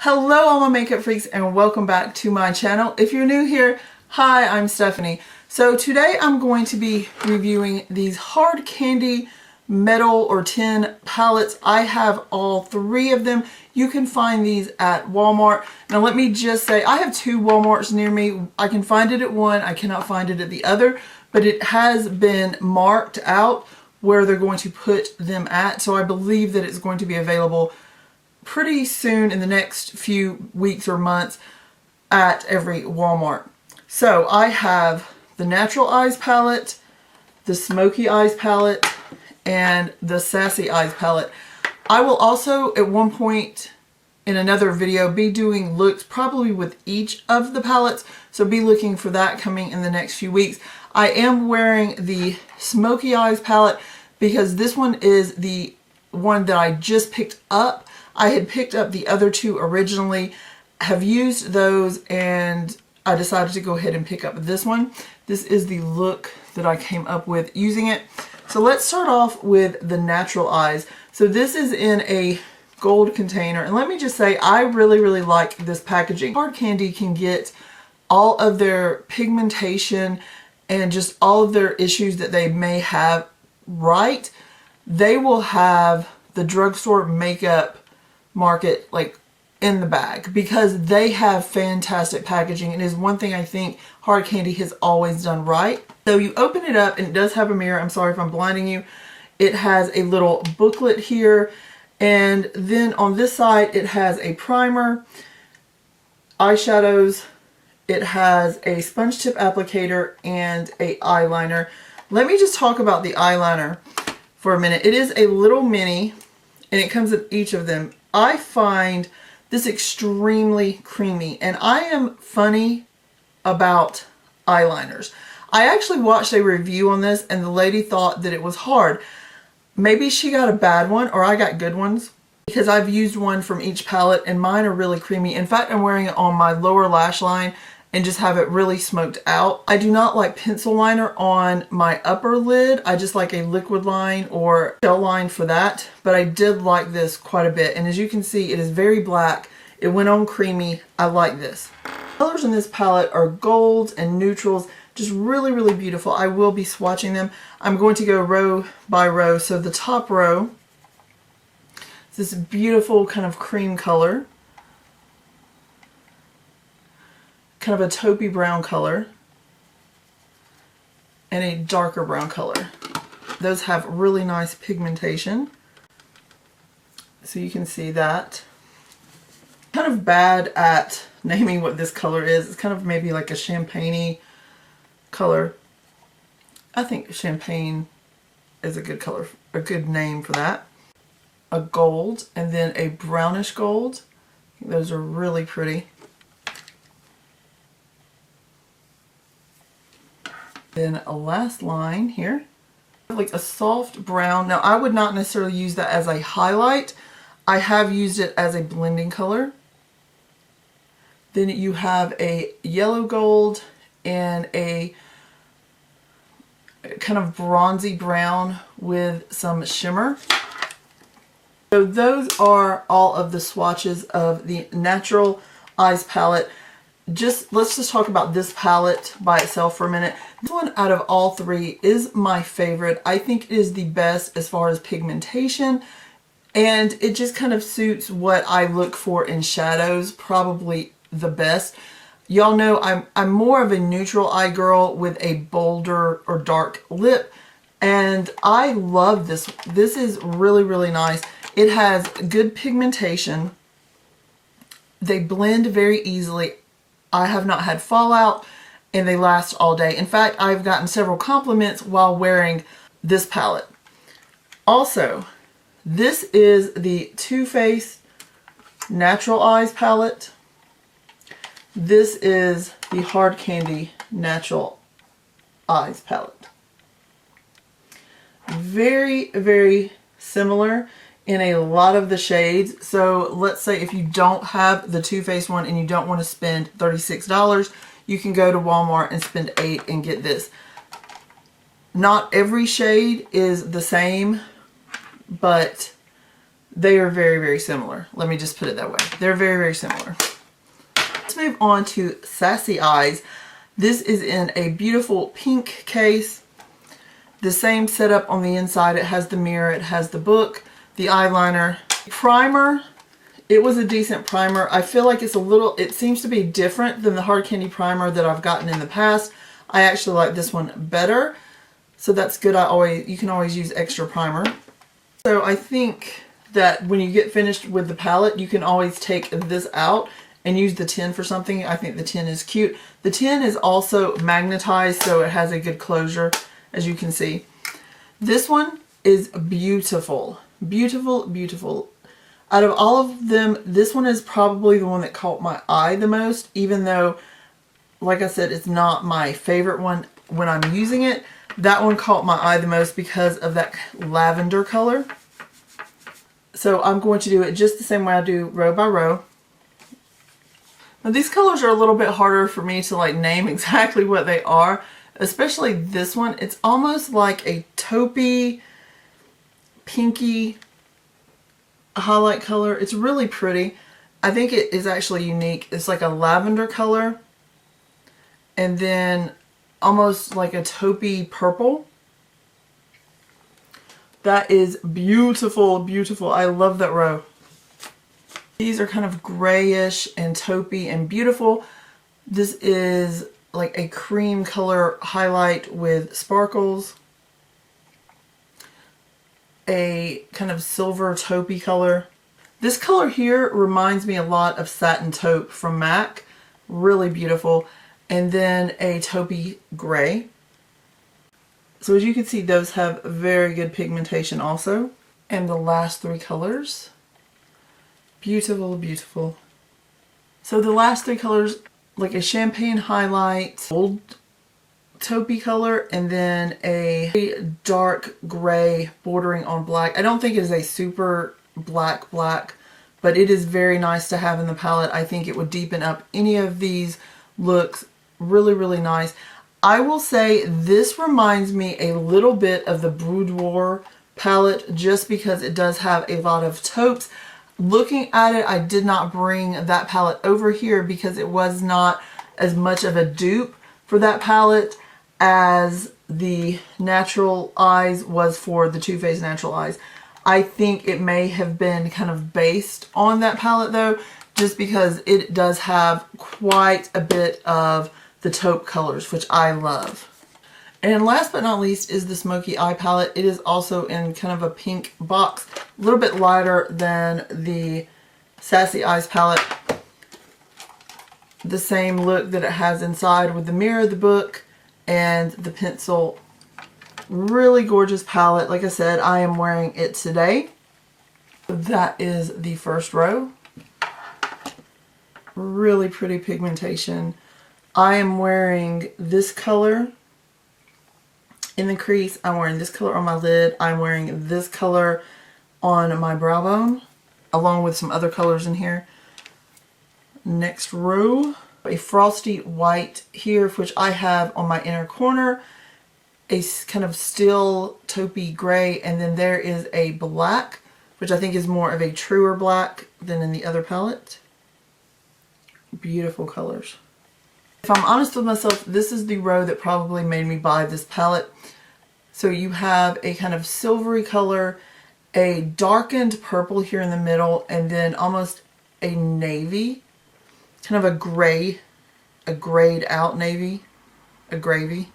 Hello all my makeup freaks and welcome back to my channel. If you're new here, hi, I'm Stephanie. So today I'm going to be reviewing these hard candy metal or tin palettes. I have all three of them. You can find these at Walmart. Now let me just say, I have two Walmarts near me. I can find it at one, I cannot find it at the other, but it has been marked out where they're going to put them at. So I believe that it's going to be available pretty soon in the next few weeks or months at every Walmart. So I have the Natural Eyes palette, the Smokey Eyes palette, and the Sassy Eyes palette. I will also at one point in another video be doing looks probably with each of the palettes, so be looking for that coming in the next few weeks. I am wearing the Smokey Eyes palette because this one is the one that I just picked up. I had picked up the other two originally, have used those, and I decided to go ahead and pick up this one. This is the look that I came up with using it. So let's start off with the Natural Eyes. So this is in a gold container, and let me just say I really like this packaging. Hard candy can get all of their pigmentation and just all of their issues that they may have right. They will have the drugstore makeup market like in the bag because they have fantastic packaging. It is one thing I think hard candy has always done right. So you open it up and it does have a mirror. I'm sorry if I'm blinding you. It has a little booklet here, and then on this side it has a primer, eyeshadows, it has a sponge tip applicator, and a eyeliner. Let me just talk about the eyeliner for a minute. It is a little mini and it comes with each of them. I find this extremely creamy, and I am funny about eyeliners. I actually watched a review on this and the lady thought that it was hard. Maybe she got a bad one or I got good ones, because I've used one from each palette and mine are really creamy. In fact, I'm wearing it on my lower lash line and just have it really smoked out. I do not like pencil liner on my upper lid. I just like a liquid line or gel line for that. But I did like this quite a bit. And as you can see, it is very black. It went on creamy. I like this. Colors in this palette are golds and neutrals. Just really beautiful. I will be swatching them. I'm going to go row by row. So the top row is this beautiful kind of cream color. Kind of a taupey brown color and a darker brown color. Those have really nice pigmentation, so you can see that. Kind of bad at naming what this color is. It's kind of maybe like a champagne-y color. I think champagne is a good color, a good name for that. A gold and then a brownish gold. Those are really pretty. Then a last line here, like a soft brown. Now I would not necessarily use that as a highlight. I have used it as a blending color. Then you have a yellow gold and a kind of bronzy brown with some shimmer. So those are all of the swatches of the Natural Eyes palette. Let's just talk about this palette by itself for a minute. This one out of all three is my favorite. I think it is the best as far as pigmentation, and it just kind of suits what I look for in shadows probably the best. Y'all know I'm more of a neutral eye girl with a bolder or dark lip, and I love this. This is really nice. It has good pigmentation. They blend very easily. I have not had fallout and they last all day. In fact, I've gotten several compliments while wearing this palette. Also, this is the Too Faced Natural Eyes palette. This is the Hard Candy Natural Eyes palette. Very similar in a lot of the shades. So let's say if you don't have the Too Faced one and you don't want to spend $36, you can go to Walmart and spend $8 and get this. Not every shade is the same, but they are very, very similar. Let me just put it that way. They're very, very similar. Let's move on to Sassy Eyes. This is in a beautiful pink case. The same setup on the inside. It has the mirror, it has the book, the eyeliner. Primer, it was a decent primer. I feel like it's a little, it seems to be different than the hard candy primer that I've gotten in the past. I actually like this one better. So that's good. You can always use extra primer. So I think that when you get finished with the palette, you can always take this out and use the tin for something. I think the tin is cute. The tin is also magnetized, so it has a good closure, as you can see. This one is beautiful. Beautiful, beautiful. Out of all of them, this one is probably the one that caught my eye the most, even though, like I said, it's not my favorite one when I'm using it. That one caught my eye the most because of that lavender color. So I'm going to do it just the same way I do row by row. Now these colors are a little bit harder for me to like name exactly what they are, especially this one. It's almost like a taupey, pinky highlight color. It's really pretty. I think it is actually unique. It's like a lavender color and then almost like a taupey purple. That is beautiful, beautiful. I love that row. These are kind of grayish and taupey and beautiful. This is like a cream color highlight with sparkles. A kind of silver taupey color. This color here reminds me a lot of Satin Taupe from MAC. Really beautiful. And then a taupey gray. So as you can see, those have very good pigmentation also. And the last three colors. Beautiful, beautiful. So the last three colors, like a champagne highlight, gold taupey color, and then a dark gray bordering on black. I don't think it is a super black, but it is very nice to have in the palette. I think it would deepen up any of these looks. Really, really nice. I will say this reminds me a little bit of the Boudoir palette just because it does have a lot of taupes. Looking at it, I did not bring that palette over here because it was not as much of a dupe for that palette as the Natural Eyes was for the Too Faced Natural Eyes. I think it may have been kind of based on that palette though, just because it does have quite a bit of the taupe colors, which I love. And last but not least is the Smokey Eye palette. It is also in kind of a pink box, a little bit lighter than the Sassy Eyes palette. The same look that it has inside with the mirror, the book, and the pencil. Really gorgeous palette. Like I said, I am wearing it today. That is the first row. Really pretty pigmentation. I am wearing this color in the crease. I'm wearing this color on my lid. I'm wearing this color on my brow bone, along with some other colors in here. Next row, a frosty white here, which I have on my inner corner. A kind of still taupey gray, and then there is a black, which I think is more of a truer black than in the other palette. Beautiful colors. If I'm honest with myself, this is the row that probably made me buy this palette. So you have a kind of silvery color, a darkened purple here in the middle, and then almost a navy, kind of a gray, a grayed out navy, a gravy.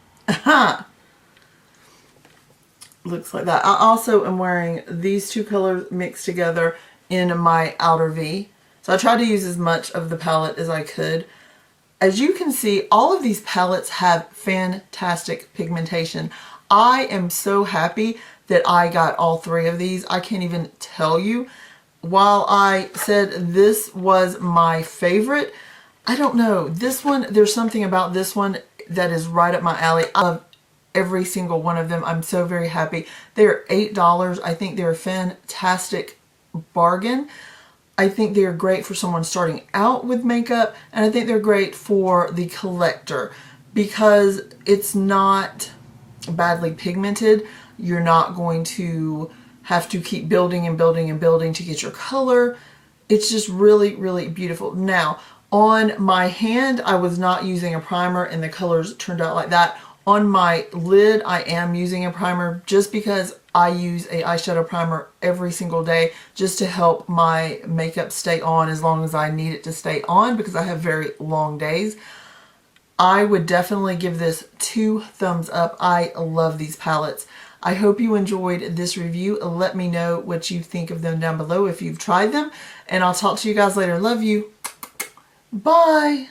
Looks like that. I also am wearing these two colors mixed together in my outer V. So I tried to use as much of the palette as I could. As you can see, all of these palettes have fantastic pigmentation. I am so happy that I got all three of these. I can't even tell you. While I said this was my favorite, I don't know. This one, there's something about this one that is right up my alley. I love every single one of them. I'm so very happy. They're $8. I think they're a fantastic bargain. I think they're great for someone starting out with makeup, and I think they're great for the collector because it's not badly pigmented. You're not going to have to keep building and building and building to get your color. It's just really, really beautiful. Now, on my hand, I was not using a primer and the colors turned out like that. On my lid, I am using a primer just because I use a eyeshadow primer every single day just to help my makeup stay on as long as I need it to stay on because I have very long days. I would definitely give this 2 thumbs up. I love these palettes. I hope you enjoyed this review. Let me know what you think of them down below if you've tried them. And I'll talk to you guys later. Love you. Bye.